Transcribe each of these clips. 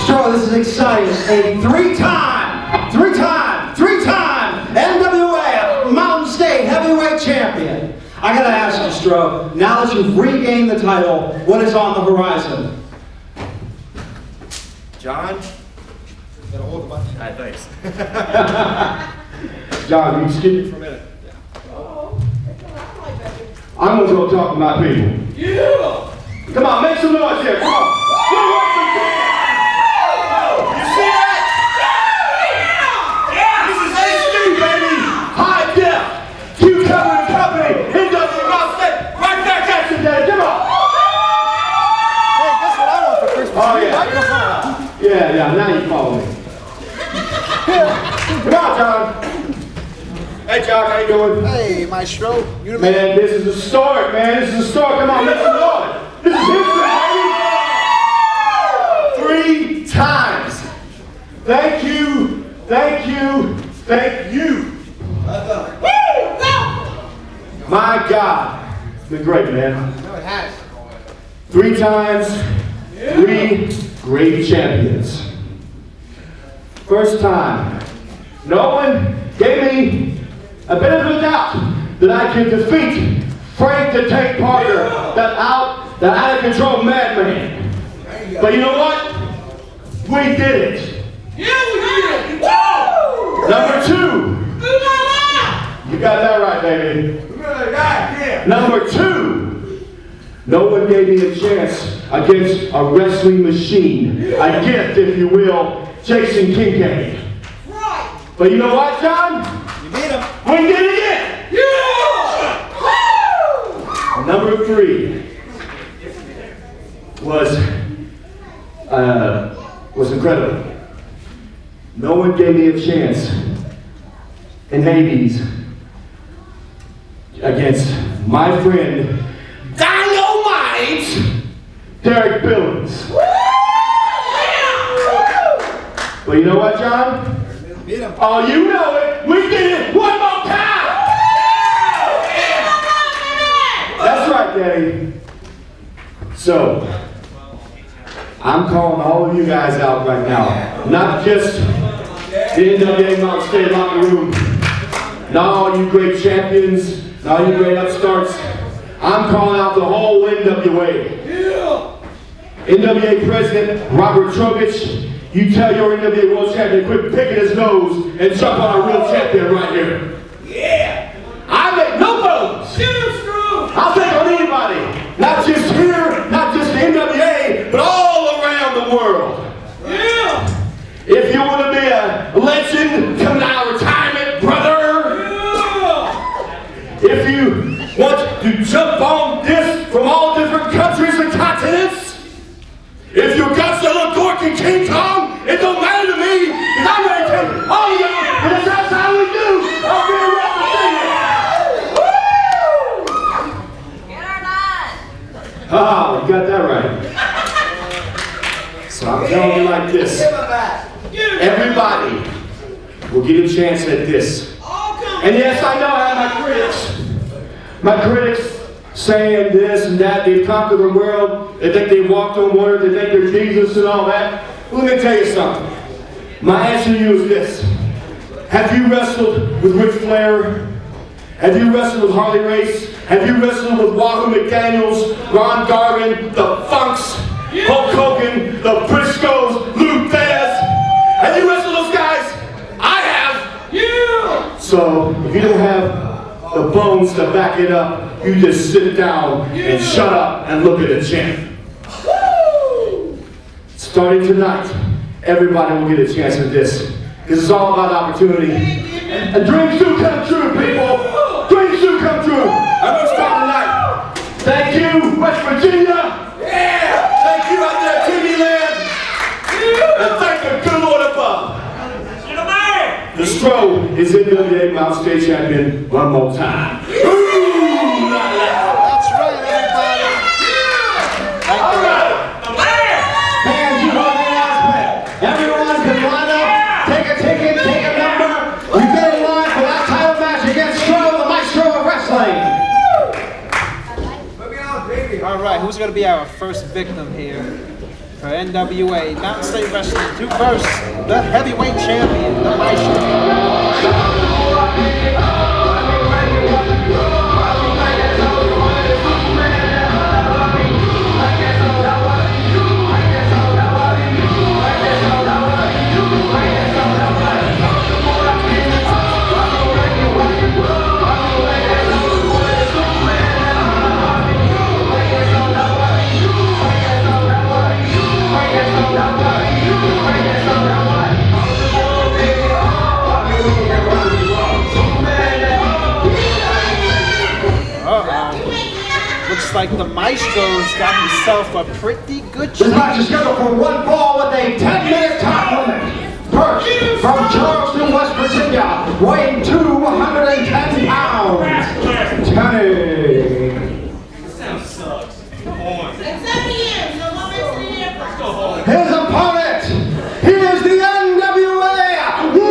Stro, this is exciting. A three-time NWA Mountain State Heavyweight Champion. I gotta ask you, Stro, now that you've regained the title, what is on the horizon? John? Gotta hold the button. Alright, thanks. John, you skip it for a minute. I'm gonna go talk to my people. Yeah! Come on, make some noise here. Come on. You see that? Yeah! This is HD, baby! High def. Cucumber Company. NWA Mountain. Right back at you, Daddy. Come on. Hey, guess what I want for Christmas? Oh, yeah. Yeah, now you follow me. Come on, John. Hey, John, how you doing? Hey, Maestro. You the Man, this is a start, man. This is a start. Come on, make some noise. This is history, baby. 3 times. Thank you, thank you, thank you. My God. It's been great, man. No, it has. 3 times, 3 great champions. First time, no one gave me a bit of a doubt that I could defeat Frank the Tank Parker, that out of control madman. But you know what? We did it. Yeah, we did it! Woo! Number 2. You got that right, baby. Number 2. No one gave me a chance against a wrestling machine, a gift, if you will, Jason Kincaid. Right! But you know what, John? You beat him. We did it again. Yeah! Woo! Number 3 was incredible. No one gave me a chance in Hades against my friend Dynamite Derik Billings. But you know what, John? Beat him. Oh, you know it. We did it one more time. That's right, Daddy. So, I'm calling all of you guys out right now. Not just the NWA Mountain State locker room. Not all you great champions, not all you great upstarts. I'm calling out the whole NWA. NWA President Robert Trowbridge, you tell your NWA World Champion quit picking his nose and jump on our real champion right here. Yeah! I make no bones. I'll take on anybody. Not just here, not just the NWA, but all around the world. Yeah! If you want to be a legend coming out of retirement, brother. If you want to jump on this from all different countries and continents. If your guts are look dork and King Kong, it don't matter to me, because I'm ready to take all of y'all, because that's how we do. I'll be a wrestler. Ah, you got that right. So I'm telling you like this. Everybody will get a chance at this. And yes, I know I have my critics. My critics saying this and that, they've conquered the world, they think they walked on water, they think they're Jesus and all that. Well, let me tell you something. My answer to you is this. Have you wrestled with Ric Flair? Have you wrestled with Harley Race? Have you wrestled with Wahoo McDaniels, Ron Garvin, the Funks, Hulk Hogan, the Briscoes, Lou Thez? Have you wrestled those guys? I have. Yeah. So if you don't have the bones to back it up, you just sit down and shut up and look at the champ. Starting tonight, everybody will get a chance at this. This is all about opportunity. And dreams do come true, people. Dreams do come true. I'm going to start tonight. Thank you, West Virginia. Yeah. Thank you out there, TV land. Yeah. And thank the good Lord above. The Stro is NWA Mountain State Champion one more time. That's right, everybody. All right. Fans, you heard the announcement. Everyone can line up, take a ticket, take a number. We get in line for that title match against Stro, the Maestro of Wrestling. All right, who's going to be our first victim here for NWA Mountain State Wrestling to verse the heavyweight champion, the Maestro? Looks like the Maestro's got himself a pretty good This match is scheduled for one fall with a 10-minute time limit. First, from Charleston, West Virginia, weighing 210 pounds, Tenny. His opponent, he is the NWA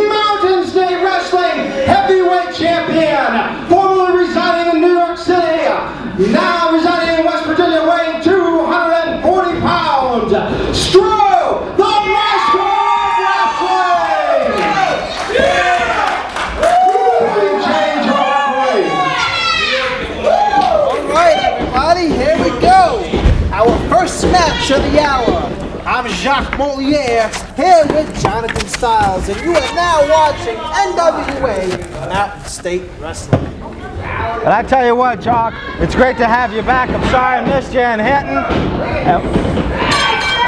Mountain State Wrestling Heavyweight Champion, formerly residing in New York City, now residing in West Virginia, weighing 240 pounds, Stro, the Maestro of Wrestling! Change of All right, everybody, here we go. Our first match of the hour. I'm Jacques Moliere, here with Jonathan Styles, and you are now watching NWA Mountain State Wrestling. And I tell you what, Jock, it's great to have you back. I'm sorry I missed you in Hinton.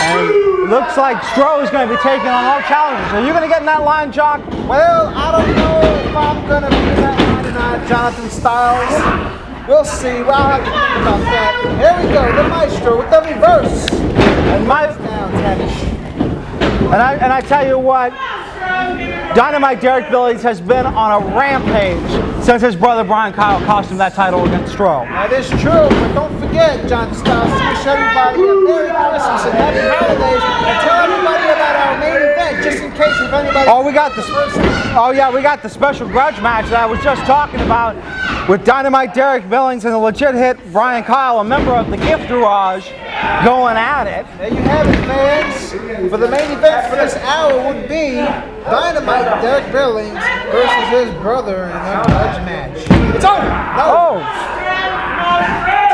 And it looks like Stro is going to be taking on all challenges. Are you going to get in that line, Jock? Well, I don't know if I'm going to be in that line tonight, Jonathan Styles. We'll see. Well, I'll have to think about that. Here we go, the Maestro with the reverse. And Down, Tenny. I tell you what, Dynamite Derik Billings has been on a rampage since his brother Bryan Kyle cost him that title against Stro. That is true, but don't forget, Jonathan Styles, to wish everybody a Merry Christmas and Happy Holidays, and tell everybody about our main event, just in case if anybody... Oh, we got the special grudge match that I was just talking about with Dynamite Derik Billings and the legit hit Bryan Kyle, a member of the Gift Garage, going at it. There you have it, fans. For the main event for this hour would be Dynamite Derik Billings versus his brother in a grudge match. It's over. No. Oh.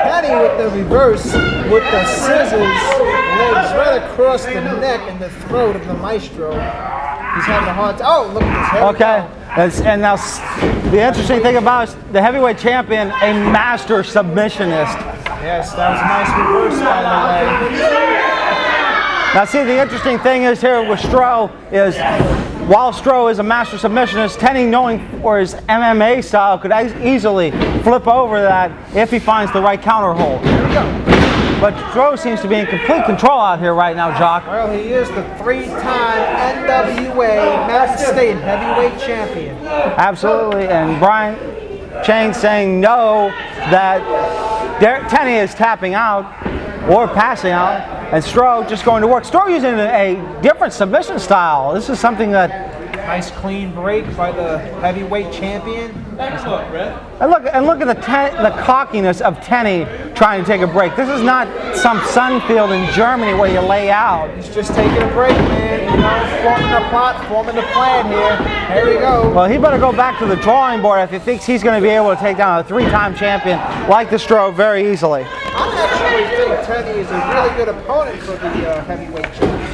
Tenny with the reverse, with the scissors, legs right across the neck and the throat of the Maestro. He's having a hard time. Oh, look at this. Okay. And now the interesting thing about the heavyweight champion, a master submissionist. Yes, that was a nice reverse, by the way. Now see, the interesting thing is here with Stro is, while Stro is a master submissionist, Tenny, knowing for his MMA style, could easily flip over that if he finds the right counter hold. Here we go. But Stro seems to be in complete control out here right now, Jock. Well, he is the 3-time NWA Mountain State Heavyweight Champion. Absolutely, and Brian Chang saying no, that Tenny is tapping out or passing out, and Stro just going to work. Stro using a different submission style. This is something that... Nice clean break by the heavyweight champion. And look at the cockiness of Tenny trying to take a break. This is not some sun field in Germany where you lay out. He's just taking a break, man. You know, forming a plot, forming the plan here. Here we go. Well, he better go back to the drawing board if he thinks he's going to be able to take down a 3-time champion like the Stro very easily. I actually think Tenny is a really good opponent for the heavyweight champion.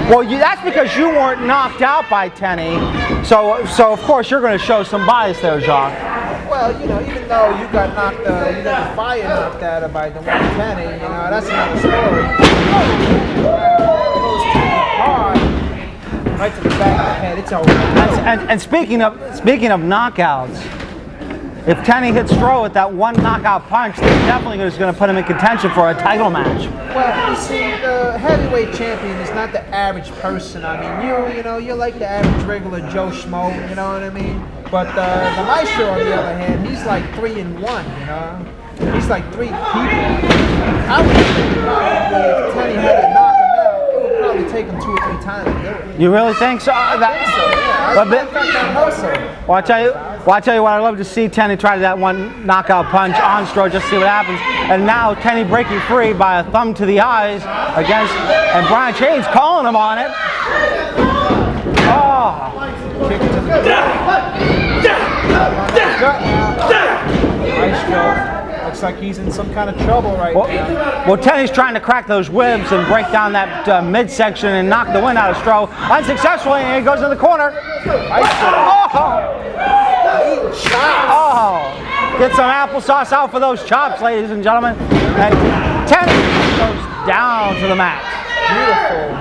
Well, that's because you weren't knocked out by Tenny, so of course you're going to show some bias there, Jacques. Well, you know, even though you got you got the fire knocked out of by the one Tenny, you know, that's another story. Hard, right to the back of the head. It's over. And speaking of knockouts, if Tenny hits Stro with that one knockout punch, that's definitely is going to put him in contention for a title match. Well, you see, the heavyweight champion is not the average person. I mean, you know, you're like the average regular Joe Schmo, you know what I mean? But the Maestro, on the other hand, he's like 3 in 1, you know? He's like 3 people. I would think if Tenny had to knock him out, it would probably take him 2 or 3 times to do it. You really think so? Well, I tell you what, I'd love to see Tenny try that one knockout punch on Stro, just see what happens. And now Tenny breaking free by a thumb to the eyes against, and Brian Chain's calling him on it. Oh. Kick to the Maestro. Looks like he's in some kind of trouble right now. Well, Tenny's trying to crack those ribs and break down that midsection and knock the wind out of Stro. Unsuccessfully, and he goes in the corner. Oh! Get some applesauce out for those chops, ladies and gentlemen. And Tenny goes down to the mat. Beautiful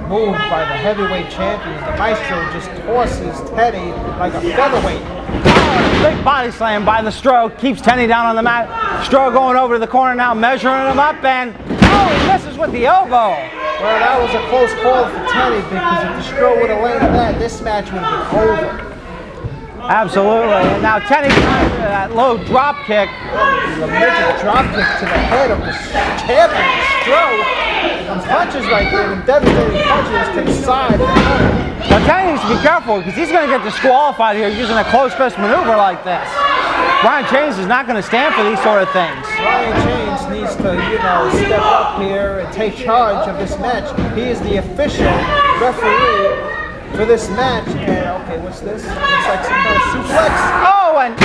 move by the heavyweight champion. The Maestro just tosses Tenny like a featherweight. Big body slam by the Stro, keeps Tenny down on the mat. Stro going over to the corner now, measuring him up, and he misses with the elbow. Well, that was a close call for Tenny, because if the Stro would have landed that, this match would have been over. Absolutely. And now Tenny trying that low drop kick. The midget drop kick to the head of the champion, Stro. And punches right there, and devastating punches to the side. Now Tenny needs to be careful, because he's going to get disqualified here using a close fist maneuver like this. Brian Chains is not going to stand for these sort of things. Brian Chains needs to, you know, step up here and take charge of this match. He is the official referee for this match. And okay, what's this? Looks like some kind of suplex. Oh, and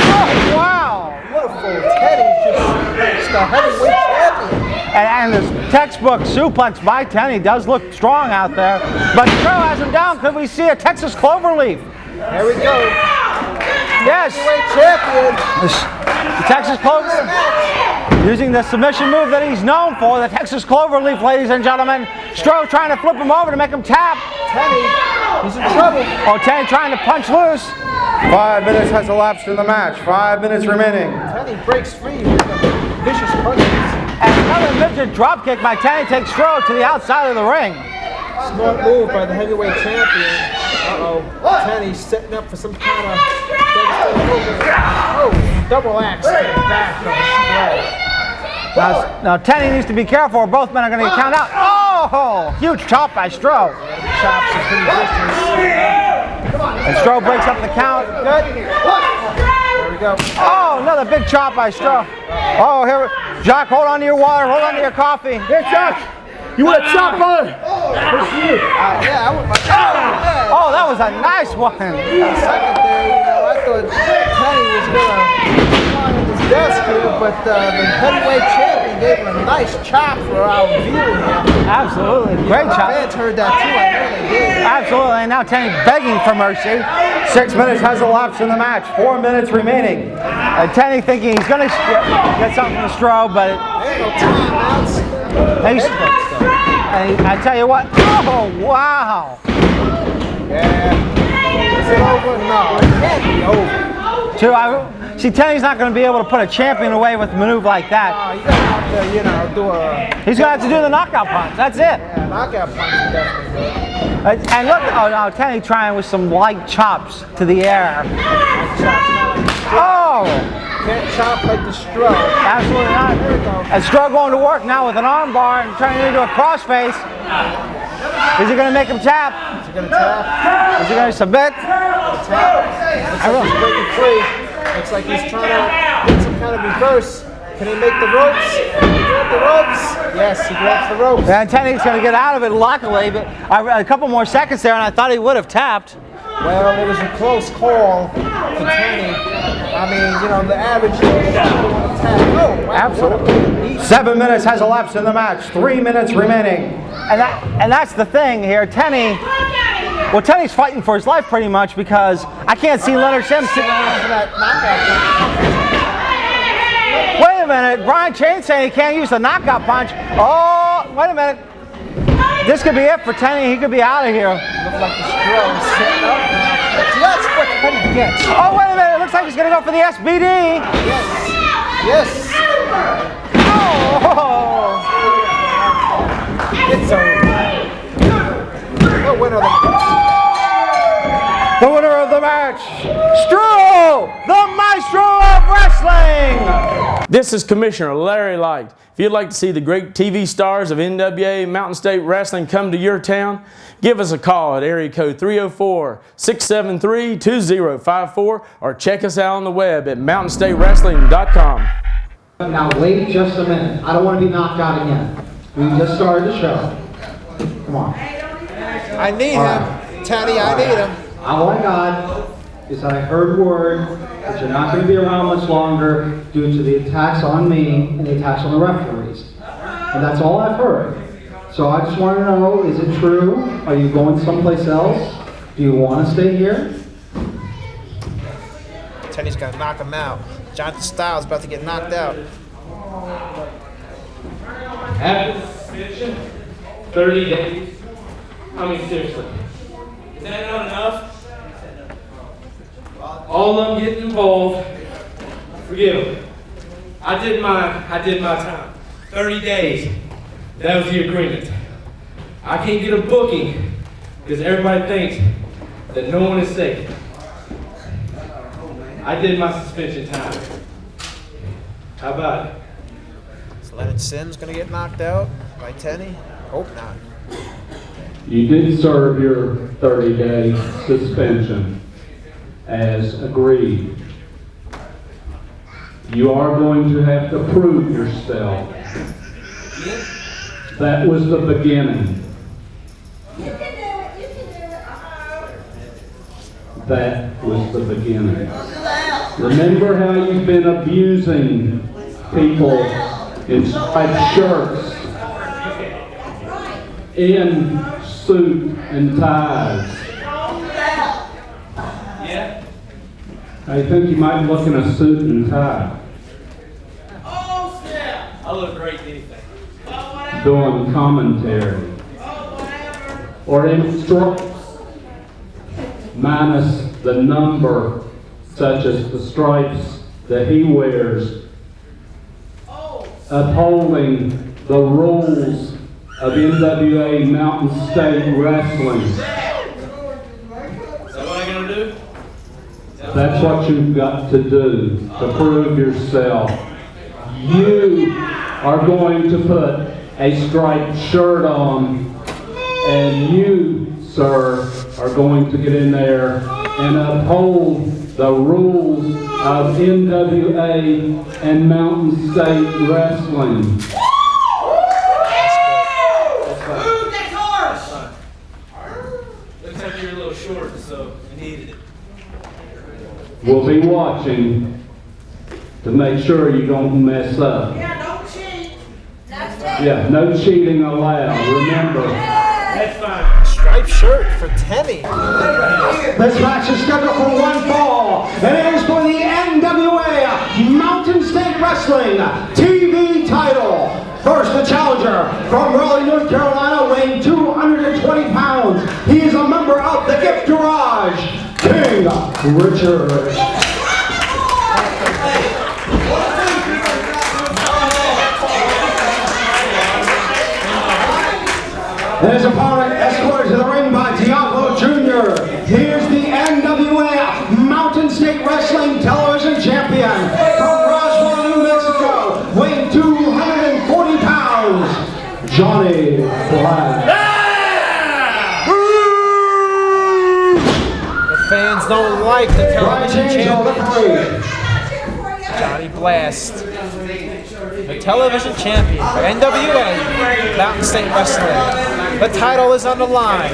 wow! Beautiful. Tenny just suplexed the heavyweight champion. And this textbook suplex by Tenny does look strong out there. But Stro has him down. Could we see a Texas Cloverleaf? There we go. Yes. Heavyweight champion. The Texas Cloverleaf. Using the submission move that he's known for, the Texas Cloverleaf, ladies and gentlemen. Stro trying to flip him over to make him tap. Tenny, he's in trouble. Oh, Tenny trying to punch loose. 5 minutes has elapsed in the match. 5 minutes remaining. Tenny breaks free with the vicious punches. And another midget drop kick by Tenny takes Stro to the outside of the ring. Smart move by the heavyweight champion. Uh-oh. Tenny's setting up for some kind of double axe to the back of Stro. Now Tenny needs to be careful, or both men are going to get counted out. Oh, huge chop by Stro. Chops are pretty vicious. And Stro breaks up the count. Good. There we go. Oh, another big chop by Stro. Oh, here, Jock, hold on to your water, hold on to your coffee. Here, Jock. You want a chop, brother? Yeah, I would. Oh, that was a nice one. Second there, you know, I thought Tenny was going to climb his desk here, but the heavyweight champion gave him a nice chop for our view here. Absolutely, great chop. Fans heard that too, I know they did. Absolutely, and now Tenny begging for mercy. 6 minutes has elapsed in the match. 4 minutes remaining. And Tenny thinking he's going to get something from Stro, but There's no timeouts. And I tell you what, oh, wow. Yeah. Is it over? No, it can't be over. See, Tenny's not going to be able to put a champion away with a maneuver like that. You're going to have to, you know, do a... He's going to have to do the knockout punch. That's it. Yeah, knockout punch is definitely good. And look, oh no, Tenny trying with some light chops to the air. Oh! Can't chop like the Stro. Absolutely not. There we go. And Stro going to work now with an arm bar and turning it into a crossface. Is he going to make him tap? Is he going to tap? Is he going to submit? Looks like he's breaking free. Looks like he's trying to get some kind of reverse. Can he make the ropes? Can he grab the ropes? Yes, he grabs the ropes. And Tenny's going to get out of it luckily, but a couple more seconds there and I thought he would have tapped. Well, it was a close call to Tenney. I mean, you know, the average people want to tap. Oh, wow. Absolutely. 7 minutes has elapsed in the match. 3 minutes remaining. And that's the thing here. Tenny, well, Tenny's fighting for his life pretty much because I can't see Leonard Sims sitting around for that knockout punch. Wait a minute. Brian Chain saying he can't use the knockout punch. Oh, wait a minute. This could be it for Tenny. He could be out of here. Looks like the Stro is setting up now. That's what Tenny gets. Oh, wait a minute. It looks like he's going to go for the SBD. Yes. Yes. Oh. It's over. The winner of the match. The winner of the match, Stro, the Maestro of Wrestling. This is Commissioner Larry Light. If you'd like to see the great TV stars of NWA Mountain State Wrestling come to your town, give us a call at area code 304-673-2054 or check us out on the web at mountainstatewrestling.com. Now wait just a minute. I don't want to be knocked out again. We just started the show. Come on. I need him. Tenny, I need him. All I got is that I heard word that you're not going to be around much longer due to the attacks on me and the attacks on the referees. And that's all I've heard. So I just want to know, is it true? Are you going someplace else? Do you want to stay here? Tenny's going to knock him out. Jonathan Styles about to get knocked out. After suspension, 30 days. I mean, seriously. Is that not enough? All of them getting involved. Forgive them. I did my time. 30 days. That was the agreement. I can't get a booking because everybody thinks that no one is safe. I did my suspension time. How about it? Is Leonard Sims going to get knocked out by Tenny? Hope not. You did serve your 30-day suspension as agreed. You are going to have to prove yourself. That was the beginning. That was the beginning. Remember how you've been abusing people in striped shirts, in suit and ties. Yeah? I think you might look in a suit and tie, Oh, snap! I look great in anything. doing commentary, or in stripes, minus the number, such as the stripes that he wears, upholding the rules of NWA Mountain State Wrestling. Is that what I gotta do? That's what you've got to do to prove yourself. You are going to put a striped shirt on, and you, sir, are going to get in there and uphold the rules of NWA and Mountain State Wrestling. Ooh, that's ours! Looks like you're a little short, so I needed it. We'll be watching to make sure you don't mess up. Yeah, don't cheat. Yeah, no cheating allowed, remember. That's fine. Striped shirt for Tenny. This match is scheduled for one fall, and it is for the NWA Mountain State Wrestling TV title. First, the challenger from Raleigh, North Carolina, Richard. And his opponent escorted to the ring by Diablo Jr. Here's the NWA Mountain State Wrestling Television Champion from Roswell, New Mexico, weighing 240 pounds, Johnny Black. The fans don't like the television champion. Johnny Blast, the television champion for NWA Mountain State Wrestling. The title is on the line.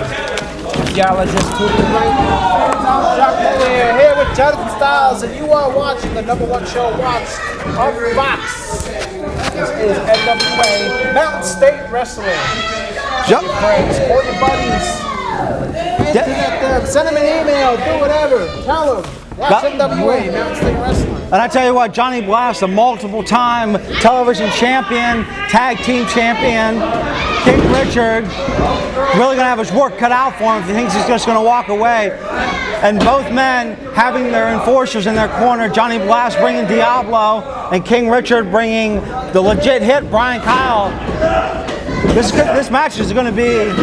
Y'all are just tuning right now. I'm Jacques Mollier here with Jonathan Styles, and you are watching the #1 show watch on Fox. This is NWA Mountain State Wrestling. Jump friends, call your buddies. Internet them, send them an email, do whatever. Tell them. Watch NWA Mountain State Wrestling. And I tell you what, Johnny Blast, a multiple-time television champion, tag team champion, King Richard, really going to have his work cut out for him if he thinks he's just going to walk away. And both men having their enforcers in their corner, Johnny Blast bringing Diablo, and King Richard bringing the legit hit, Bryan Kyle. This match is going to be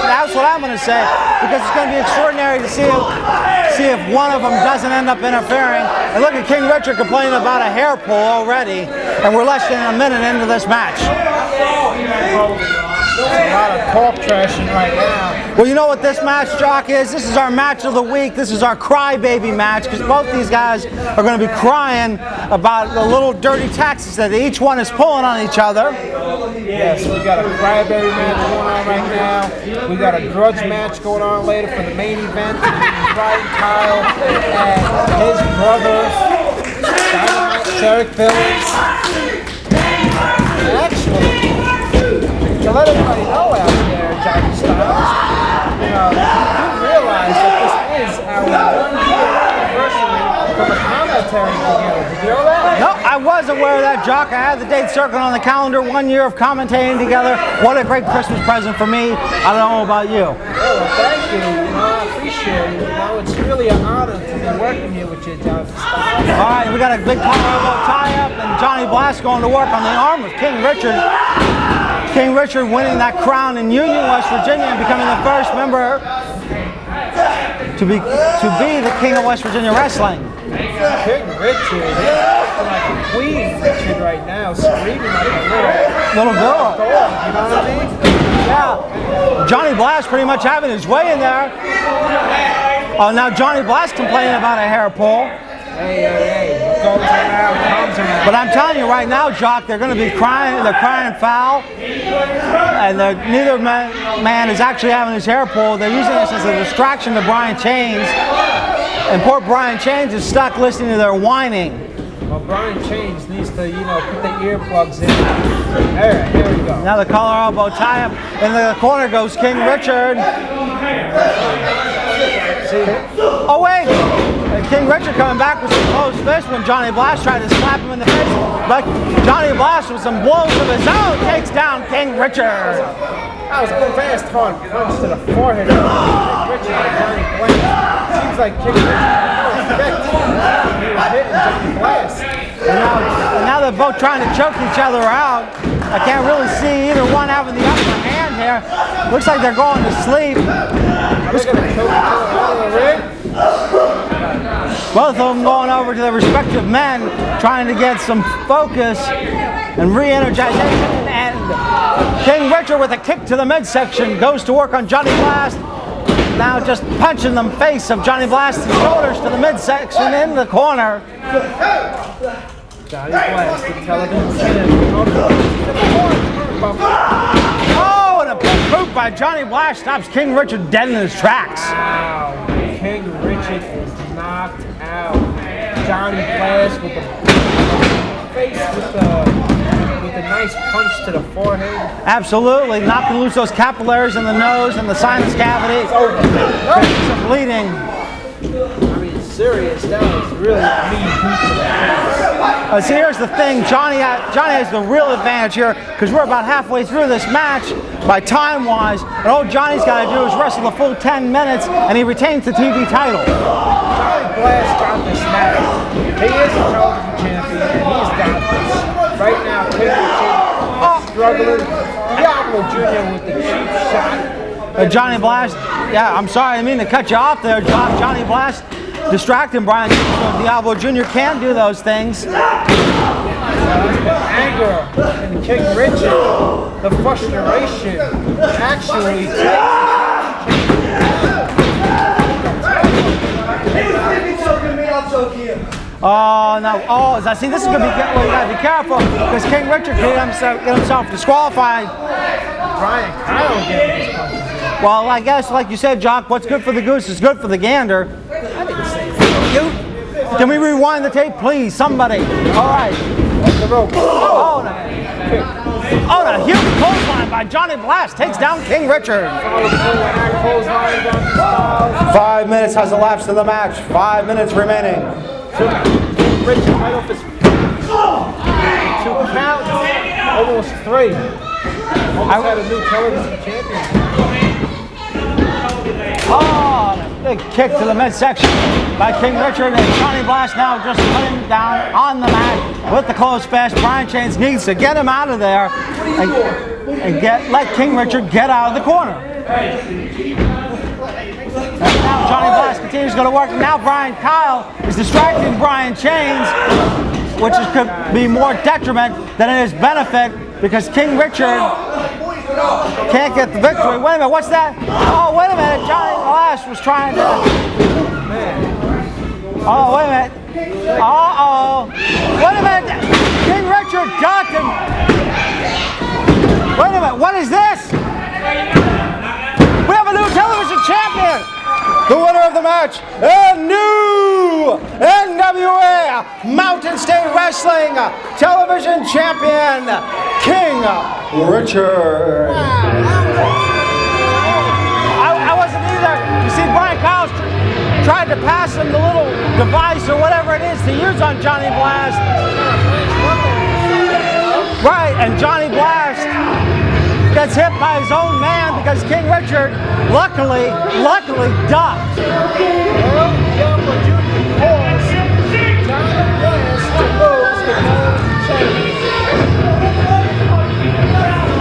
that's what I'm going to say, because it's going to be extraordinary to see if one of them doesn't end up interfering. And look at King Richard complaining about a hair pull already, and we're less than a minute into this match. There's a lot of talk trashing right now. Well, you know what this match, Jock, is? This is our match of the week. This is our crybaby match, because both these guys are going to be crying about the little dirty taxes that each one is pulling on each other. Yes, we got a crybaby match going on right now. We got a grudge match going on later for the main event. Bryan Kyle and his brothers, Derik, Billings. Actually, to let everybody know out there, Johnny Styles, you realize that this is our 1-year anniversary from a commentary together. Did you know that? No, I was aware of that, Jock. I had the date circled on the calendar, 1 year of commentating together. What a great Christmas present for me. I don't know about you. Oh, well, thank you. I appreciate it. It's really an honor to be working here with you, Jonathan Styles. All right, we got a big tie-up, and Johnny Blast going to work on the arm of King Richard. King Richard winning that crown in Union, West Virginia, and becoming the first member to be the King of West Virginia Wrestling. King Richard, like a queen Richard right now, screaming like a little girl. You know what I mean? Yeah. Johnny Blast pretty much having his way in there. Oh, now Johnny Blast complaining about a hair pull. Hey, goes around, comes around. But I'm telling you right now, Jock, they're going to be crying. They're crying foul, and neither man is actually having his hair pulled. They're using this as a distraction to Brian Chains, and poor Brian Chains is stuck listening to their whining. Well, Brian Chains needs to, put the earplugs in. There we go. Now the collar elbow tie up. In the corner goes King Richard. Oh, wait! And King Richard coming back with some closed fist when Johnny Blast tried to slap him in the face. But Johnny Blast, with some blows of his own, takes down King Richard. That was a fast, hard punch to the forehead of King Richard and Johnny Blast. Seems like King Richard was hitting Johnny Blast. And now they're both trying to choke each other out. I can't really see either one having the upper hand here. Looks like they're going to sleep. Are they going to choke each other out of the ring? Both of them going over to their respective men, trying to get some focus and re-energization. And King Richard, with a kick to the midsection, goes to work on Johnny Blast. Now just punching the face of Johnny Blast's shoulders to the midsection in the corner. Johnny Blast, the television champion. Oh, and a big boot by Johnny Blast stops King Richard dead in his tracks. Wow, King Richard is knocked out. Johnny Blast with the face with a nice punch to the forehead. Absolutely, knocking loose those capillaries in the nose and the sinus cavity. Oh, no. Some bleeding. I mean, serious. That was really mean. See, here's the thing. Johnny has the real advantage here because we're about halfway through this match by time-wise. And all Johnny's got to do is wrestle the full 10 minutes, and he retains the TV title. Johnny Blast got this match. He is a television champion, and he's got this. Right now, King Richard struggling. Diablo Jr. with the cheap shot. Johnny Blast, yeah, I'm sorry, I didn't mean to cut you off there, Johnny Blast. Distracting Bryan Kyle. Diablo Jr. can't do those things. The anger and King Richard, the frustration, actually Oh no! Oh, see, this is gonna be. Well, you gotta be careful because King Richard can get himself disqualified. Bryan Kyle getting his punches. Well, I guess, like you said, Jock, what's good for the goose is good for the gander. I didn't say that. Can we rewind the tape, please? Somebody. All right. Off the rope. Oh, the huge clothesline by Johnny Blast takes down King Richard. 5 minutes has elapsed in the match. 5 minutes remaining. Richard right off his 2 counts, almost 3. Almost had a new television champion. Oh, big kick to the midsection by King Richard, and Johnny Blast now just putting down on the mat with the clothes fast. Brian Chains needs to get him out of there and let King Richard get out of the corner. And now Johnny Blast continues to work. Now Bryan Kyle is distracting Brian Chains, which could be more detriment than it is benefit because King Richard can't get the victory. Wait a minute, what's that? Oh, wait a minute, Johnny Blast was trying to... Oh, wait a minute. Uh-oh. Wait a minute, King Richard ducked him. Wait a minute, what is this? We have a new television champion. The winner of the match, a new NWA Mountain State Wrestling television champion, King Richard. I wasn't either. You see, Bryan Kyle tried to pass him the little device or whatever it is to use on Johnny Blast. Right, and Johnny Blast gets hit by his own man because King Richard luckily ducked.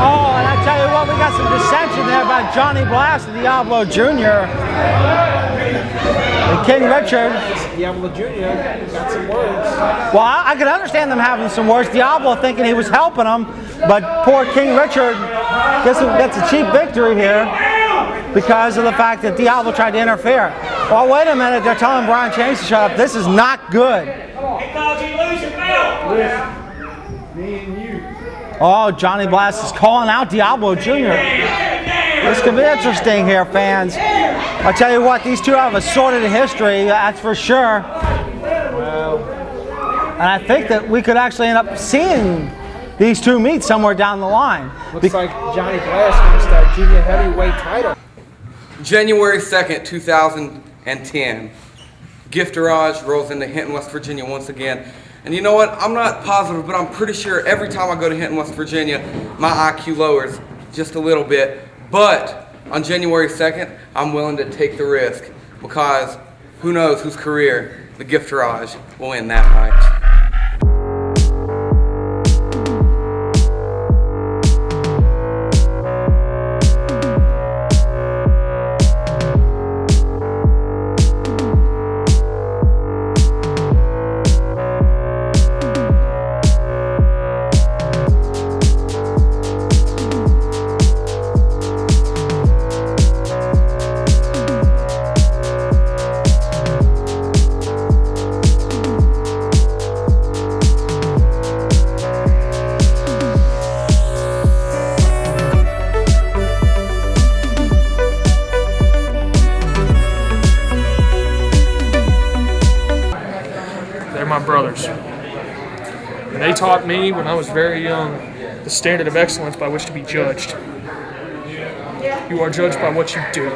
Oh, and I tell you what, we got some dissension there by Johnny Blast and Diablo Jr. And King Richard. Diablo Jr. got some words. Well, I could understand them having some words. Diablo thinking he was helping him, but poor King Richard gets a cheap victory here because of the fact that Diablo tried to interfere. Well, wait a minute. They're telling Brian Chains to shut up. This is not good. Oh, Johnny Blast is calling out Diablo Jr. This could be interesting here, fans. I'll tell you what, these two have a sordid history, that's for sure. And I think that we could actually end up seeing these two meet somewhere down the line. Looks like Johnny Blast wants that junior heavyweight title. January 2nd, 2010. Gift Garage rolls into Hinton, West Virginia once again. And you know what? I'm not positive, but I'm pretty sure every time I go to Hinton, West Virginia, my IQ lowers just a little bit. But on January 2nd, I'm willing to take the risk because who knows whose career the Gift Garage will end that night. Brothers. And they taught me when I was very young the standard of excellence by which to be judged. You are judged by what you do.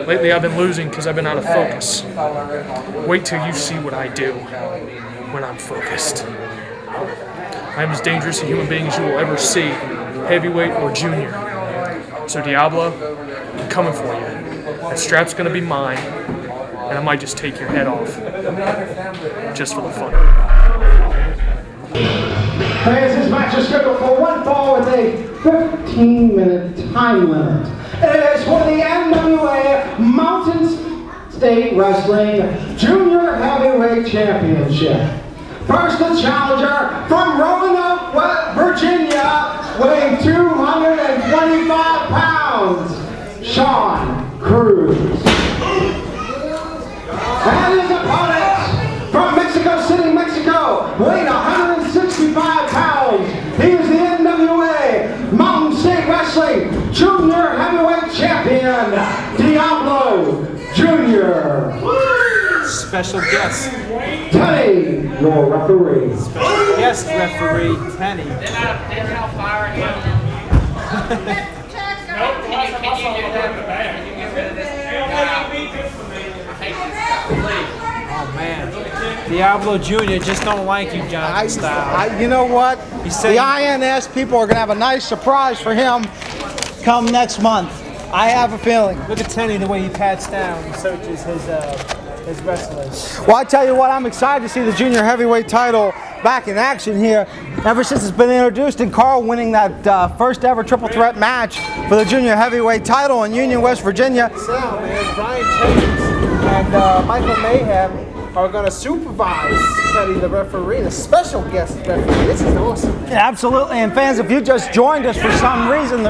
Lately I've been losing because I've been out of focus. Wait till you see what I do when I'm focused. I am as dangerous a human being as you will ever see, heavyweight or junior. So Diablo, I'm coming for you. That strap's gonna be mine, and I might just take your head off, just for the fun. Fans, this match is scheduled for one fall with a 15-minute time limit. It is for the NWA Mountain State Wrestling Junior Heavyweight Championship. First, the challenger from Roanoke, Virginia, weighing 225 pounds, Shawn Cruz. And his opponent from Mexico City, Mexico, weighing 165 pounds. He is the NWA Mountain State Wrestling Junior Heavyweight Champion, Diablo Jr. Special guest. Tenny, your referee. Special guest referee, Tenny. Oh man, Diablo Jr. just don't like you, Jonathan style. You know what? He said The INS people are going to have a nice surprise for him come next month. I have a feeling. Look at Tenny, the way he pats down and searches his wrestlers. Well, I tell you what, I'm excited to see the junior heavyweight title back in action here ever since it's been introduced, and Karl winning that first ever triple threat match for the junior heavyweight title in Union, West Virginia. So, man, Bryan Kyle and Michael Mayhem are going to supervise Teddy, the referee, the special guest referee. This is awesome. Yeah, absolutely. And fans, if you just joined us for some reason,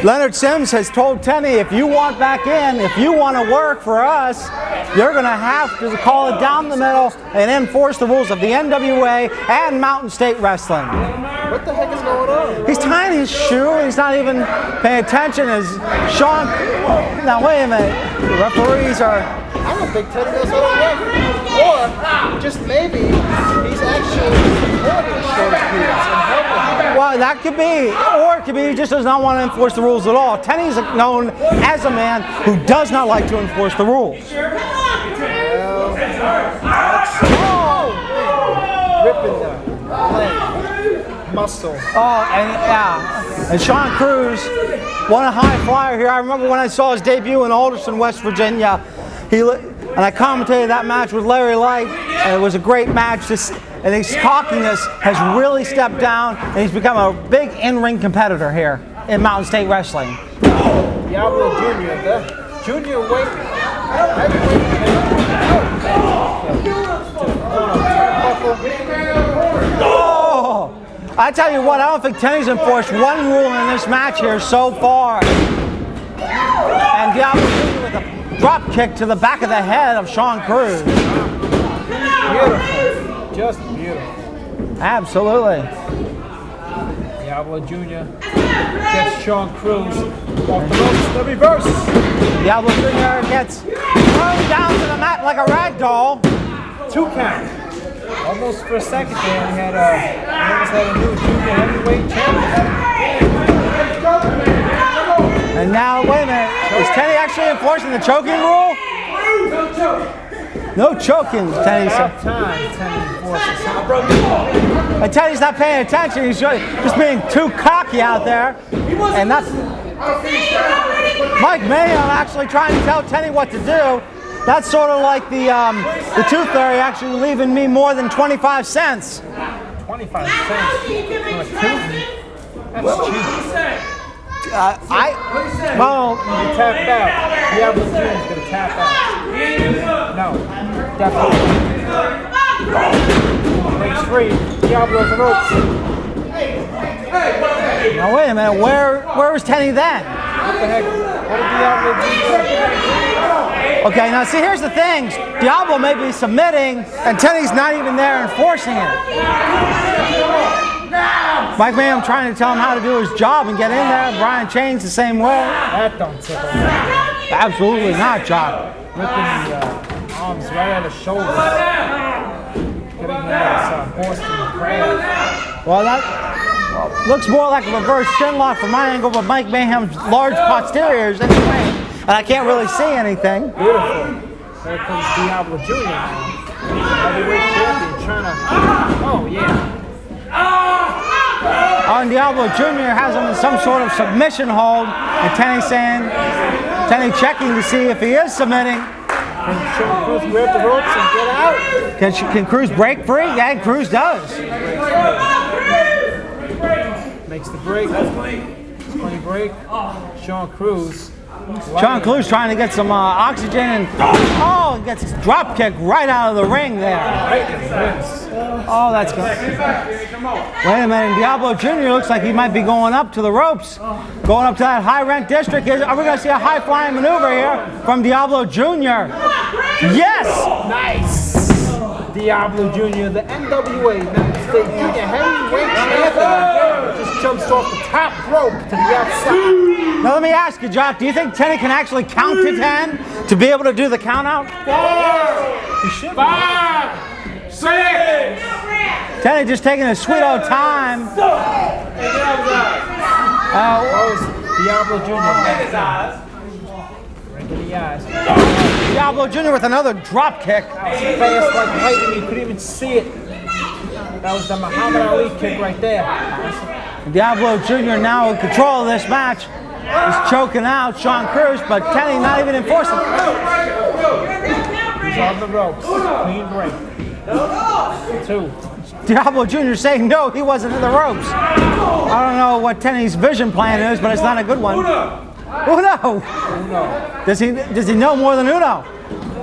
Leonard Sims has told Tenny, if you want back in, if you want to work for us, you're going to have to call it down the middle and enforce the rules of the NWA and Mountain State Wrestling. What the heck is going on? He's tying his shoe. He's not even paying attention. As Shawn, now wait a minute. The referees are. I don't think Teddy knows how to ref. Or just maybe he's actually supporting Shawn Cruz and helping him. Well, that could be, or it could be he just does not want to enforce the rules at all. Tenny's known as a man who does not like to enforce the rules. Ripping the leg, muscle. Oh, and yeah, and Shawn Cruz, won a high flyer here. I remember when I saw his debut in Alderson, West Virginia. And I commentated that match with Larry Light, and it was a great match. And his cockiness has really stepped down, and he's become a big in-ring competitor here in Mountain State Wrestling. Diablo Jr., the junior weight Oh! I tell you what, I don't think Tenny's enforced one rule in this match here so far. And Diablo Jr. with a drop kick to the back of the head of Shawn Cruz. Beautiful. Just beautiful. Absolutely. Diablo Jr. gets Shawn Cruz off the ropes. The reverse. Diablo Jr. gets thrown down to the mat like a rag doll. 2 count. Almost for a second there, we almost had a new junior heavyweight champion. And now, wait a minute, is Tenny actually enforcing the choking rule? No choking, Tenny said. And Tenny's not paying attention, he's just being too cocky out there. And that's Mike Mayhem actually trying to tell Tenny what to do. That's sort of like the tooth fairy actually leaving me more than 25 cents. 25 cents for a tooth? That's cheap. Well, you tap out. Diablo Jr. is going to tap out. No, definitely. Breaks free. Diablo the ropes. Now wait a minute, where was Tenny then? What the heck? What did Diablo do? Okay, now see, here's the thing. Diablo may be submitting, and Tenny's not even there enforcing it. Mike Mayhem trying to tell him how to do his job and get in there. Brian Chain's the same way. That don't tickle. Absolutely not, John. Ripping the arms right at his shoulders. Getting that Boston crab. Well, Looks more like a reverse chin lock from my angle, but Mike Mayhem's large posteriors anyway, and I can't really see anything. Beautiful. There comes Diablo Jr. now. Heavyweight champion trying to. Oh, yeah. And Diablo Jr. has him in some sort of submission hold, and Tenny checking to see if he is submitting. Can Shawn Cruz grab the ropes and get out? Can Cruz break free? Yeah, Cruz does. Makes the break. Clean break. Shawn Cruz. Shawn Cruz trying to get some oxygen, and oh, gets his drop kick right out of the ring there. Oh, that's good. Wait a minute, Diablo Jr. looks like he might be going up to the ropes. Going up to that high rent district. Are we going to see a high flying maneuver here from Diablo Jr.? Yes! Nice! Diablo Jr., the NWA State Junior Heavyweight Champion, just jumps off the top rope to the outside. Now let me ask you, Jock, do you think Tenny can actually count to 10 to be able to do the count out? 4, 5, 6. Tenny just taking a sweet old time. Diablo Jr. Right in the eyes. Diablo Jr. with another drop kick. Fast like lightning, you couldn't even see it. That was the Muhammad Ali kick right there. Diablo Jr. now in control of this match. He's choking out Shawn Cruz, but Tenny not even enforcing. He's on the ropes. Clean break. 2. Diablo Jr. saying no, he wasn't in the ropes. I don't know what Tenny's vision plan is, but it's not a good one. Uno. Does he know more than Uno?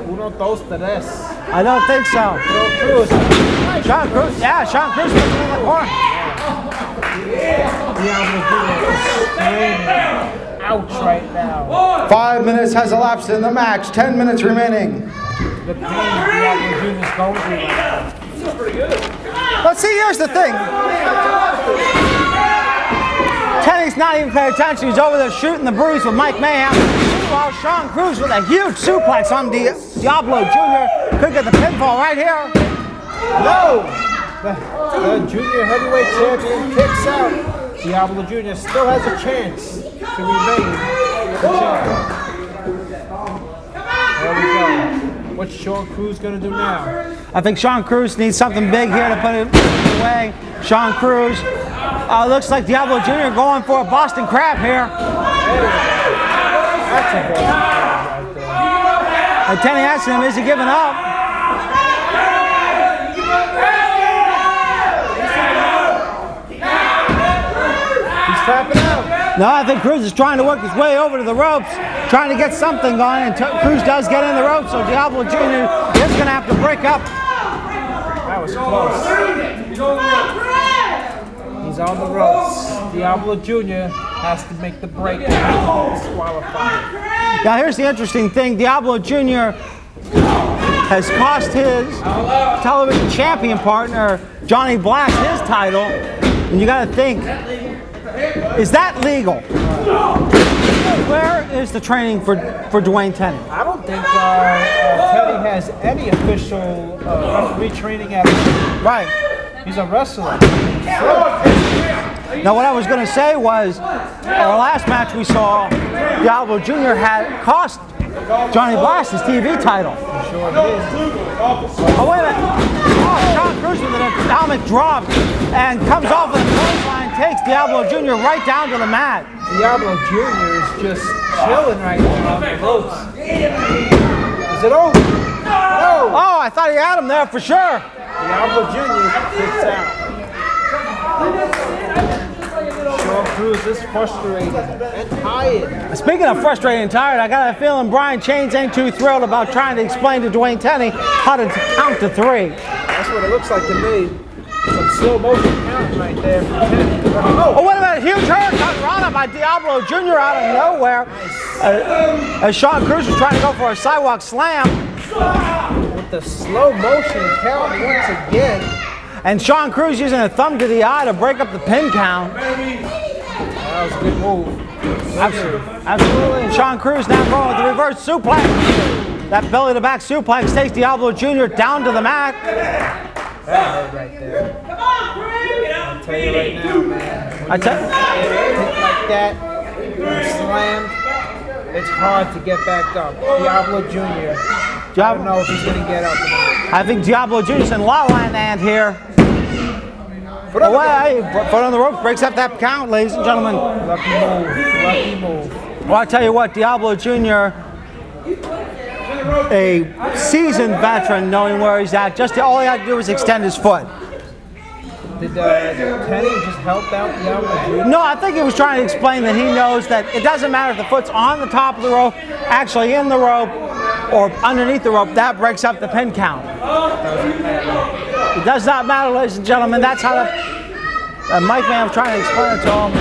Uno dos tres. I don't think so. Shawn Cruz. Yeah, Shawn Cruz in the corner. Ouch right now. 5 minutes has elapsed in the match. 10 minutes remaining. The pain Diablo Jr. is going through. But see, here's the thing. Tenny's not even paying attention. He's over there shooting the breeze with Mike Mayhem. Meanwhile, Shawn Cruz with a huge suplex on Diablo Jr. Could get the pinfall right here. No! The junior heavyweight champion kicks out. Diablo Jr. still has a chance to remain the champion. There we go. What's Shawn Cruz going to do now? I think Shawn Cruz needs something big here to put it away. Shawn Cruz. Looks like Diablo Jr. going for a Boston Crab here. That's a Boston Crab right there. And Tenny asking him, is he giving up? He's tapping out. No, I think Cruz is trying to work his way over to the ropes, trying to get something going, and Cruz does get in the ropes, so Diablo Jr. is going to have to break up. That was close. He's on the ropes. Diablo Jr. has to make the break to disqualify. Now here's the interesting thing. Diablo Jr. has cost his television champion partner, Johnny Black, his title. And you got to think, is that legal? Where is the training for Dwayne Tenny? I don't think Teddy has any official referee training at all. Right. He's a wrestler. Now what I was going to say was, our last match we saw, Diablo Jr. had cost Johnny Black his TV title. Sure did. Oh, wait a minute. Oh, Shawn Cruz with an atomic drop and comes off of the clothesline, takes Diablo Jr. right down to the mat. Diablo Jr. is just chilling right now on the ropes. Is it over? No. Oh, I thought he had him there for sure. Diablo Jr. kicks out. Shawn Cruz is frustrated and tired. Speaking of frustrated and tired, I got a feeling Brian Chains ain't too thrilled about trying to explain to Dwayne Tenny how to count to 3. That's what it looks like to me. Some slow motion counting right there from Tenny. Oh, what about a huge hurricane rana by Diablo Jr. out of nowhere? As Shawn Cruz was trying to go for a sidewalk slam. With the slow motion count once again. And Shawn Cruz using a thumb to the eye to break up the pin count. That was a good move. Absolutely. And Shawn Cruz now going with the reverse suplex. That belly to back suplex takes Diablo Jr. down to the mat. That hurt right there. Come on, Cruz! I'll tell you right now, man. I tell Hit like that, slammed, it's hard to get back up. Diablo Jr. I don't know if he's going to get up or not. I think Diablo Jr.'s in La La Land here. Foot on the rope, breaks up that count, ladies and gentlemen. Lucky move, lucky move. Well, I tell you what, Diablo Jr., a seasoned veteran, knowing where he's at, just all he had to do was extend his foot. Did Tenny just help out Diablo Jr.? No, I think he was trying to explain that he knows that it doesn't matter if the foot's on the top of the rope, actually in the rope, or underneath the rope, that breaks up the pin count. It does not matter, ladies and gentlemen. That's how the mic man was trying to explain it to him.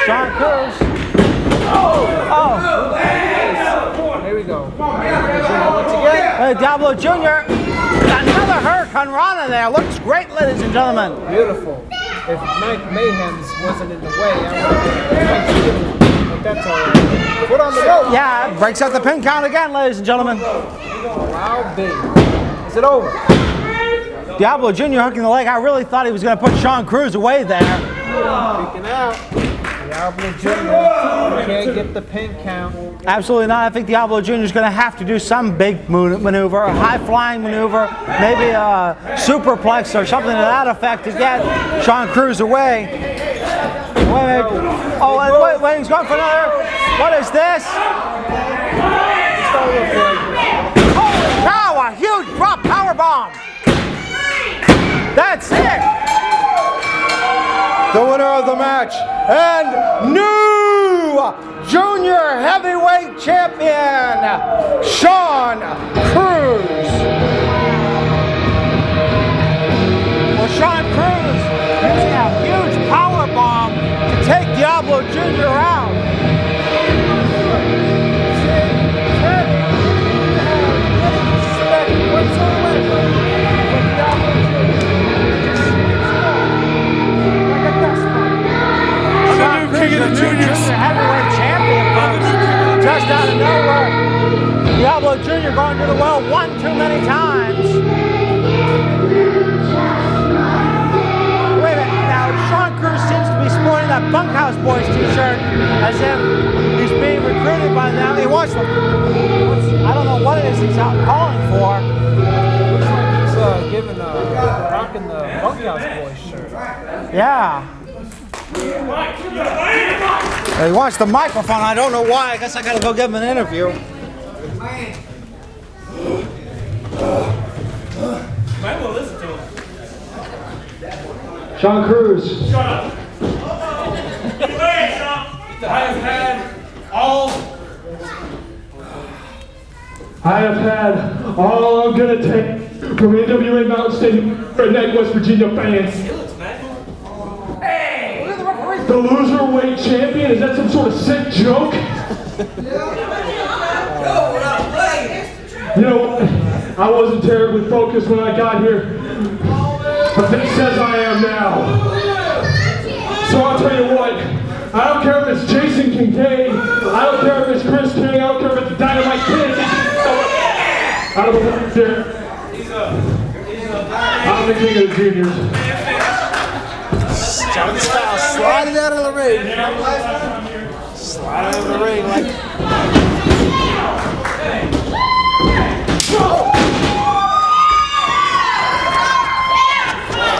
Shawn Cruz. Here we go. Once again. Diablo Jr. Another Hurricane Rana there. Looks great, ladies and gentlemen. Beautiful. If Mike Mayhem's wasn't in the way, I would have but that's all right. Foot on the rope. Yeah, breaks up the pin count again, ladies and gentlemen. Wow, big. Is it over? Diablo Jr. hooking the leg. I really thought he was going to put Shawn Cruz away there. Kicking out. Diablo Jr. can't get the pin count. Absolutely not. I think Diablo Jr. is going to have to do some big maneuver, a high-flying maneuver, maybe a superplex or something to that effect to get Shawn Cruz away. Wait. Oh, and wait, he's going for another. What is this? Holy cow, a huge drop powerbomb. That's it. The winner of the match and new junior heavyweight champion, Shawn Cruz. Well, Shawn Cruz using a huge power bomb to take Diablo Jr. out. King of the Juniors. Heavyweight champion, folks. Just out of nowhere. Diablo Jr. going to the well one too many times. Wait a minute. Now, Shawn Cruz seems to be sporting that Bunkhouse Boys t-shirt as if he's being recruited by them. He wants them. I don't know what it is he's out calling for. Looks like he's rocking the Bunkhouse Boys shirt. Yeah. He wants the microphone. I don't know why. I guess I gotta go give him an interview. Might well listen to him. Shawn Cruz. Shut up. Hey, Shawn. I have had all I'm gonna take from NWA Mountain State Redneck West Virginia fans. The loserweight champion? Is that some sort of sick joke? You know, I wasn't terribly focused when I got here, but this says I am now. So I'll tell you what, I don't care if it's Jason Kincaid, I don't care if it's Chris King, I don't care if it's Dynamite Kid. I don't know who's there. I'm the king of the juniors. Johnny Style sliding out of the ring. Sliding out of the ring like.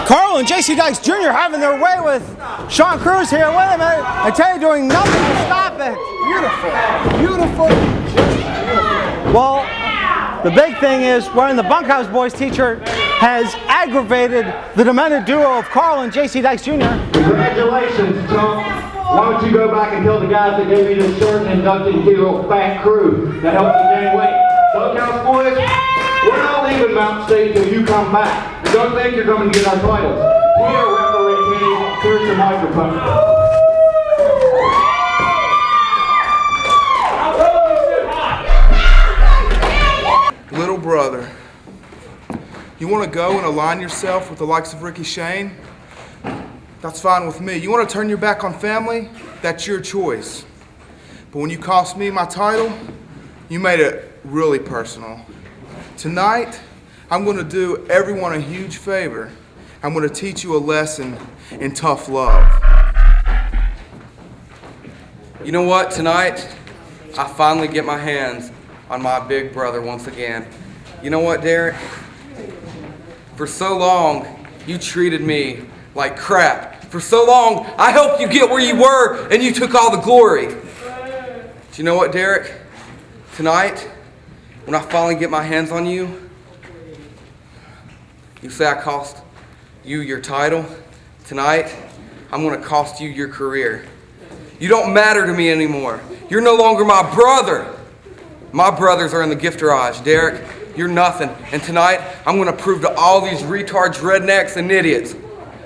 Karl and JC Dykes Jr. having their way with Shawn Cruz here. Wait a minute. I tell you, doing nothing to stop it. Beautiful. Well, the big thing is wearing the Bunkhouse Boys t-shirt has aggravated the demented duo of Karl and JC Dykes Jr. Congratulations, Trump. Why don't you go back and tell the guys that gave you the shirt and inducted you to a fat crew that helped you gain weight. Bunkhouse Boys, we're not leaving Mountain State until you come back. Don't think you're going to get our titles. Here, referee Tenny, here's the microphone. Little brother, you want to go and align yourself with the likes of Ricky Shane? That's fine with me. You want to turn your back on family? That's your choice. But when you cost me my title, you made it really personal. Tonight, I'm going to do everyone a huge favor, I'm going to teach you a lesson in tough love. You know what? Tonight, I finally get my hands on my big brother once again. You know what, Derik? For so long, you treated me like crap. For so long, I helped you get where you were, and you took all the glory. But you know what, Derik? Tonight, when I finally get my hands on you, you say I cost you your title. Tonight, I'm going to cost you your career. You don't matter to me anymore. You're no longer my brother. My brothers are in the gift garage. Derik, you're nothing. And tonight, I'm going to prove to all these retards, rednecks, and idiots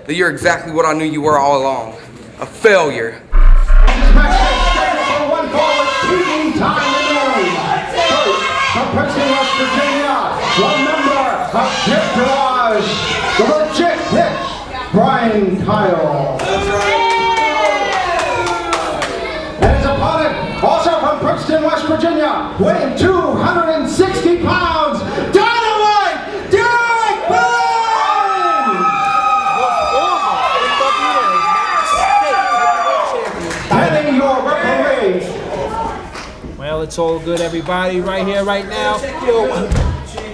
that you're exactly what I knew you were all along. A failure. From Princeton, West Virginia, one member of Gift Garage, the legit hit, Bryan Kyle. And his opponent, also from Princeton, West Virginia, weighing 260 pounds, Dynamite Derik Billings! Tenny, your referee. Well, it's all good, everybody, right here, right now.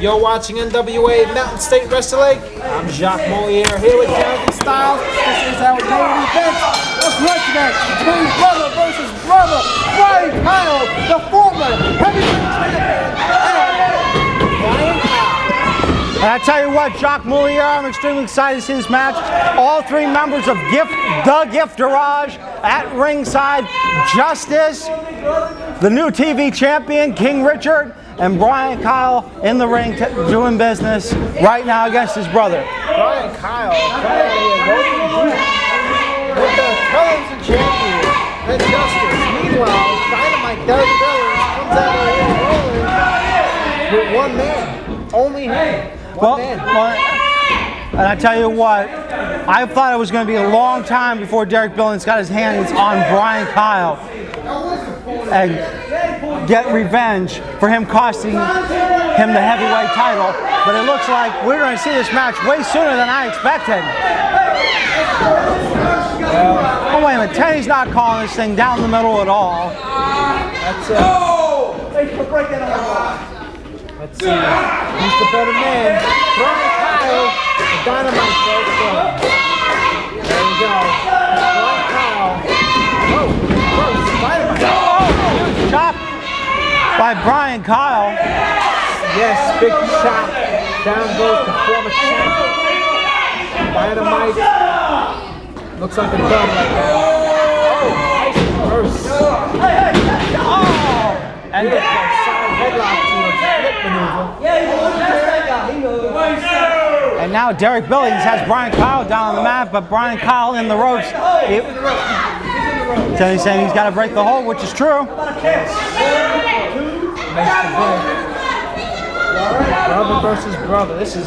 You're watching NWA Mountain State Wrestling. I'm Jacques Moliere here with Jonathan Styles. This is our main event. A grudge match between brother versus brother. Bryan Kyle, the former heavyweight champion, and Bryan Kyle. And I tell you what, Jacques Moliere, I'm extremely excited to see this match. All three members of the Gift Garage at ringside. Justice, the new TV champion, King Richard, and Bryan Kyle in the ring doing business right now against his brother. Bryan Kyle with the colors and champion, and Justice. Meanwhile, Dynamite Derik Billings comes out of here rolling with one man. Only him. One man. And I tell you what, I thought it was going to be a long time before Derik Billings got his hands on Bryan Kyle and get revenge for him costing him the heavyweight title. But it looks like we're going to see this match way sooner than I expected. Oh, wait a minute. Tenny's not calling this thing down the middle at all. That's it. Thanks for breaking it off. Let's see. Who's the better man? Bryan Kyle, the Dynamite Derik Billings. There we go. Bryan Kyle. Oh, first, Dynamite. Oh, chop by Bryan Kyle. Yes, big shot. Down goes the former champion. Dynamite. Looks like a done right there. Oh, first. Oh, and the side headlock to a flip maneuver. And now Derik Billings has Bryan Kyle down on the mat, but Bryan Kyle in the ropes. Tenny's saying he's got to break the hold, which is true. Brother versus brother. This is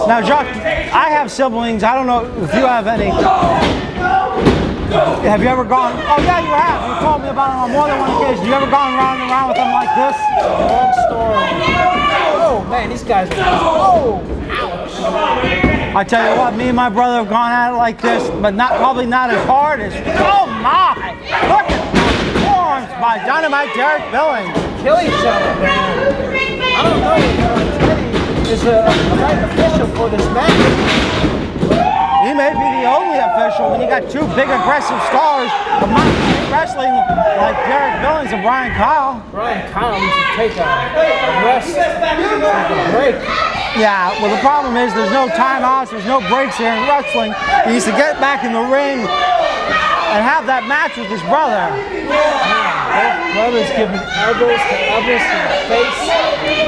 Now, Jacques, I have siblings. I don't know if you have any. Have you ever gone? Oh yeah, you have. You told me about it on more than one occasion. You ever gone round and round with them like this? long story. Oh man, these guys are. Oh, ouch. I tell you what, me and my brother have gone at it like this, but probably not as hard as. Oh my! Look at the forms by Dynamite Derik Billings. Kill each other, man. I don't know if Tenney is a right official for this match. He may be the only official when you got two big aggressive stars of Mountain State Wrestling like Derik Billings and Bryan Kyle. Bryan Kyle needs to take a rest, take a break. Yeah, well the problem is there's no timeouts, there's no breaks here in wrestling. He needs to get back in the ring and have that match with his brother. Both brothers giving elbows to the face.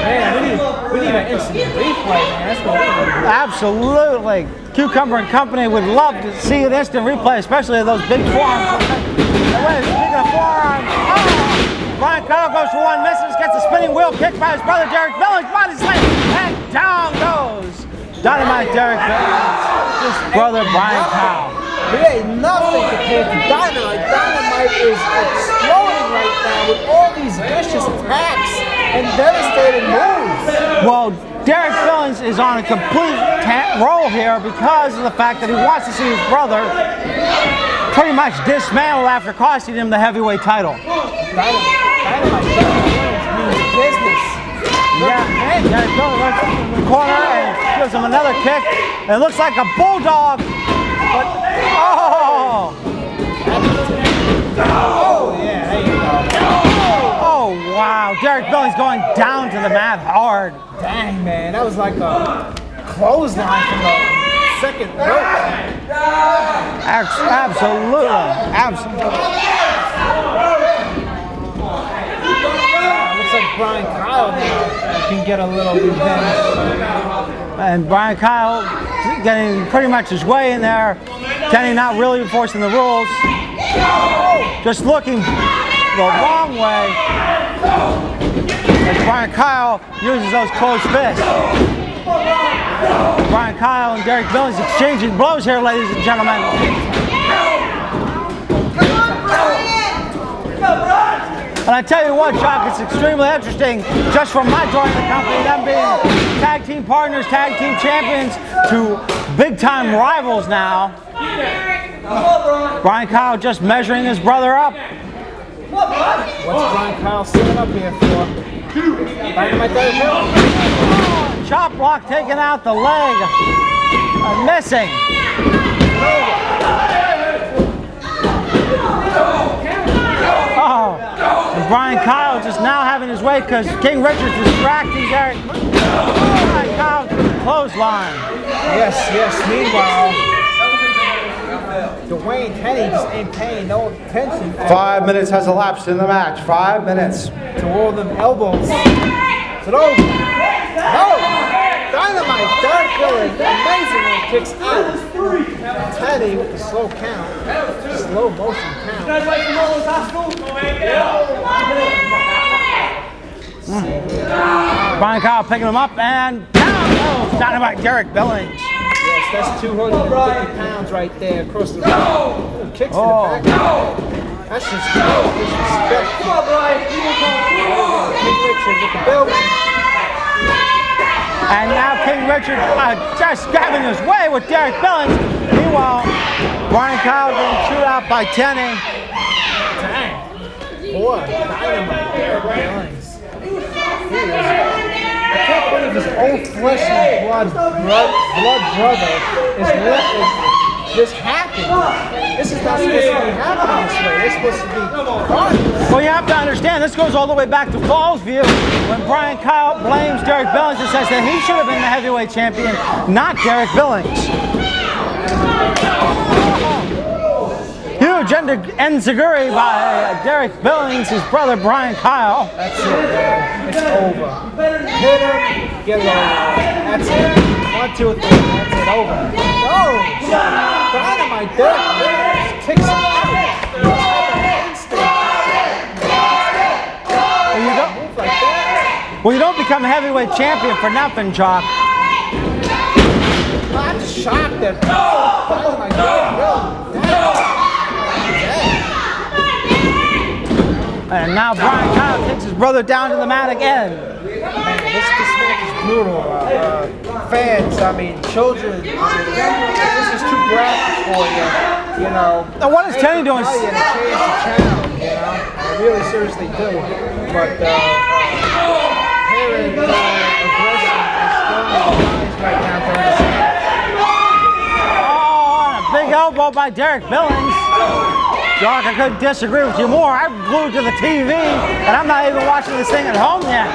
Man, we need an instant replay, man. That's what we need. Absolutely. Cucumber and Company would love to see an instant replay, especially of those big forearms. Speaking of forearms, Bryan Kyle goes for one, misses, gets a spinning wheel kick by his brother Derik Billings, body slam, and down goes Dynamite Derik Billings, his brother Bryan Kyle. He ain't nothing compared to Dynamite. Dynamite is exploding right now with all these vicious attacks. and devastating moves. Well, Derik Billings is on a complete roll here because of the fact that he wants to see his brother pretty much dismantled after costing him the heavyweight title. Dynamite means business. Yeah, Derik Billings runs in the corner and gives him another kick. It looks like a bulldog, but oh! Oh, yeah, there you go. Oh, wow. Derik Billings going down to the mat hard. Dang, man, that was like a clothesline from the second rope. Absolutely. Looks like Bryan Kyle now can get a little revenge. And Bryan Kyle getting pretty much his way in there. Tenny not really enforcing the rules. Just looking the wrong way. As Bryan Kyle uses those closed fists. Bryan Kyle and Derik Billings exchanging blows here, ladies and gentlemen. And I tell you what, Chuck, it's extremely interesting, just from my joining the company, them being tag team partners, tag team champions, to big-time rivals now. Bryan Kyle just measuring his brother up. What's Bryan Kyle sitting up here for? Dynamite Derik Billings. Chop block taking out the leg. Missing. Oh, and Bryan Kyle just now having his way because King Richard's distracting Derik. Bryan Kyle clothesline. Yes, meanwhile, Dwayne Tenney just ain't paying no attention 5 minutes has elapsed in the match. 5 minutes. to all them elbows. Is it over? No! Dynamite, Derik Billings, amazingly kicks out. Tenney with the slow count, slow motion count. Bryan Kyle picking him up and down goes Dynamite Derik Billings. Yes, that's 250 pounds right there across the room. Kicks to the back. That's just disrespect. King Richard with the belt. And now King Richard just grabbing his way with Derik Billings. Meanwhile, Bryan Kyle getting chewed out by Tenny. Dang. Boy, Dynamite Derik Billings. I can't believe his own flesh and blood brother is just happening. This is not supposed to be happening this way. It's supposed to be fun. Well, you have to understand, this goes all the way back to Fallsview when Bryan Kyle blames Derik Billings and says that he should have been the heavyweight champion, not Derik Billings. Huge enziguri by Derik Billings, his brother Bryan Kyle. That's it, man. It's over. Hit him, get it over. That's it. 1, 2, 3. That's it, over. No! Dynamite Derik Billings kicks him out. Move like that. Well, you don't become a heavyweight champion for nothing, Jock. I'm shocked that Dynamite Derik Billings. And now Bryan Kyle takes his brother down to the mat again. Man, this match is brutal. Fans, I mean, children, this is too graphic for you, you know. Now what is Tenny doing? I change the channel, you know. I really seriously do. But parent aggression is strong right now during this match. Oh, and a big elbow by Derik Billings. Doc, I couldn't disagree with you more. I'm glued to the TV, and I'm not even watching this thing at home yet.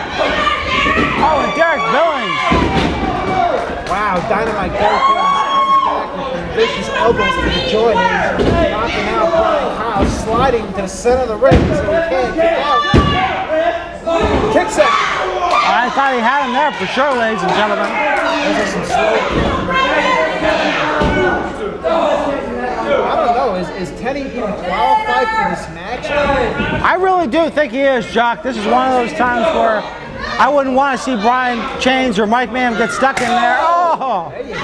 Oh, and Derik Billings. Wow, Dynamite Derik Billings comes back with the vicious elbows to the joint, knocking out Bryan Kyle, sliding to the center of the ring so he can't kick out. Kicks out. I thought he had him there for sure, ladies and gentlemen. Those are some slow. I don't know. Is Tenny even qualified for this match? I really do think he is, Jock. This is one of those times where I wouldn't want to see Brian Chains or Mike Mann get stuck in there. Oh! There you go.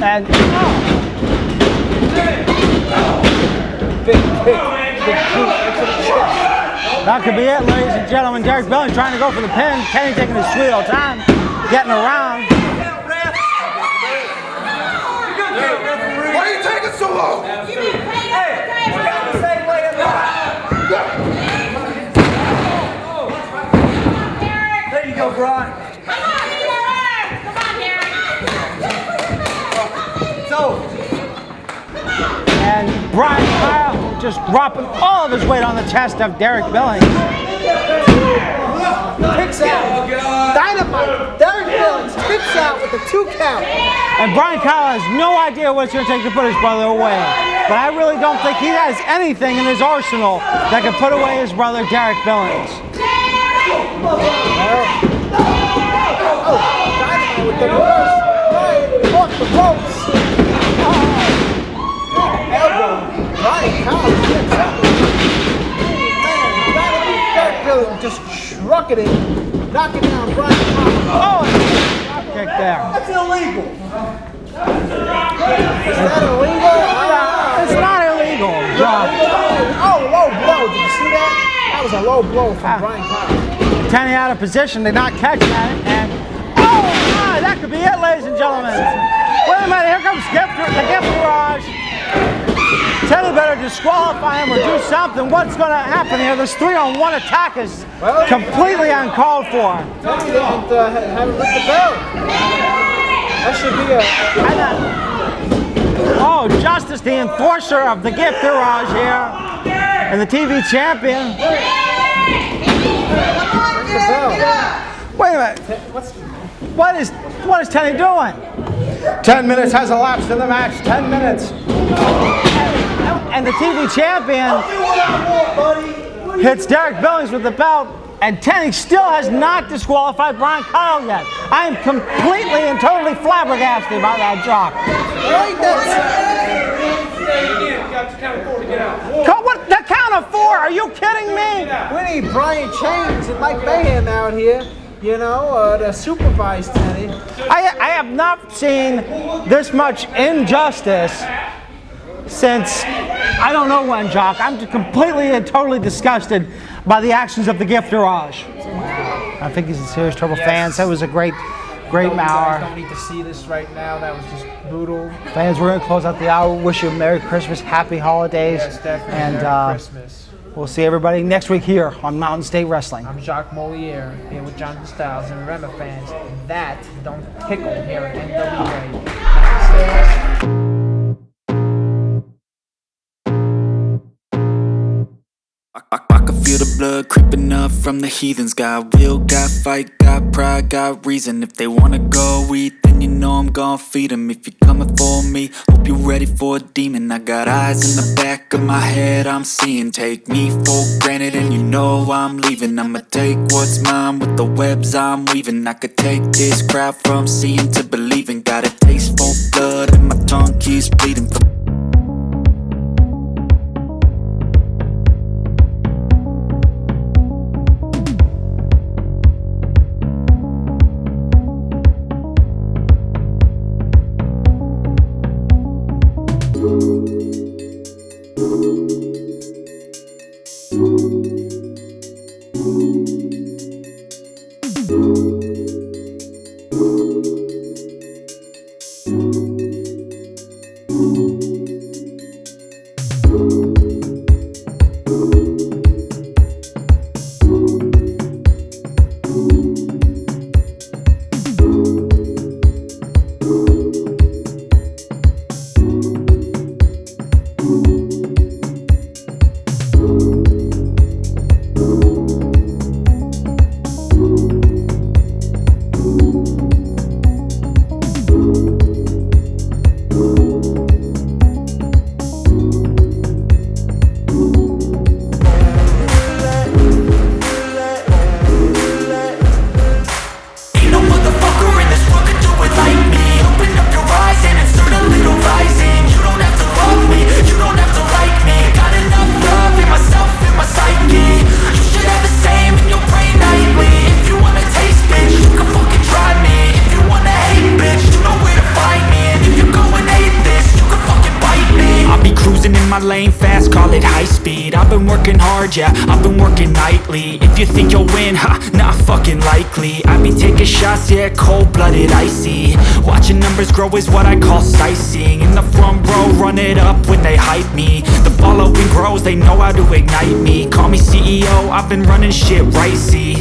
And Big kick. Big boot right to the chest. That could be it, ladies and gentlemen. Derik Billings trying to go for the pin. Tenny taking his sweet old time, getting around. Why are you taking so long? There you go, Bryan. And Bryan Kyle just dropping all of his weight on the chest of Derik Billings. Kicks out. Dynamite. Derik Billings kicks out with the 2 count. And Bryan Kyle has no idea what it's going to take to put his brother away. But I really don't think he has anything in his arsenal that can put away his brother Derik Billings. Oh, Dynamite with the reverse. Bryan off the ropes. Elbow. Bryan Kyle gets up. Derik Billings just trucking it, knocking down Bryan Kyle. Oh, drop kick there. That's illegal. Is that illegal? It's not illegal. Drop. Oh, low blow. Did you see that? That was a low blow from Bryan Kyle. Tenny out of position, did not catch that, and oh my, that could be it, ladies and gentlemen. Wait a minute, here comes the gift garage. Tenny better disqualify him or do something. What's going to happen here? This 3-on-1 attack is completely uncalled for. Tenny didn't have him ring the bell. That should be a... Oh, Justice, the enforcer of the gift garage here, and the TV champion. Wait a minute. What is Tenny doing? 10 minutes has elapsed in the match. 10 minutes. And the TV champion hits Derik Billings with the belt, and Tenny still has not disqualified Bryan Kyle yet. I am completely and totally flabbergasted by that jock. What? The count of 4? Are you kidding me? We need Brian Chains and Mike Mayhem out here, you know, to supervise Tenny. I have not seen this much injustice since I don't know when, Jock. I'm completely and totally disgusted by the actions of the gift garage. I think he's in serious trouble. Yes. Fans, that was a great hour. You guys don't need to see this right now. That was just brutal. Fans, we're going to close out the hour. Wish you a Merry Christmas, Happy Holidays. Yes, definitely. And Merry Christmas. We'll see everybody next week here on Mountain State Wrestling. I'm Jacques Moliere here with Jonathan Styles. And remember, fans, that don't tickle here at NWA. I can feel the blood creeping up from the heathens. Got will, got fight, got pride, got reason. If they wanna go eat, then you know I'm gon' feed them. If you're coming for me, hope you're ready for a demon. I got eyes in the back of my head, I'm seeing. Take me for granted and you know I'm leaving. I'ma take what's mine with the webs I'm weaving. I could take this crowd from seeing to believing. Got a taste for blood and my tongue keeps bleeding. Thank you. my lane fast, call it high speed. I've been working hard, yeah, I've been working nightly. If you think you'll win, ha, not fucking likely. I be taking shots, yeah, cold-blooded, icy. Watching numbers grow is what I call sightseeing. In the front row, run it up when they hype me. The following grows, they know how to ignite me. Call me CEO, I've been running shit right, see.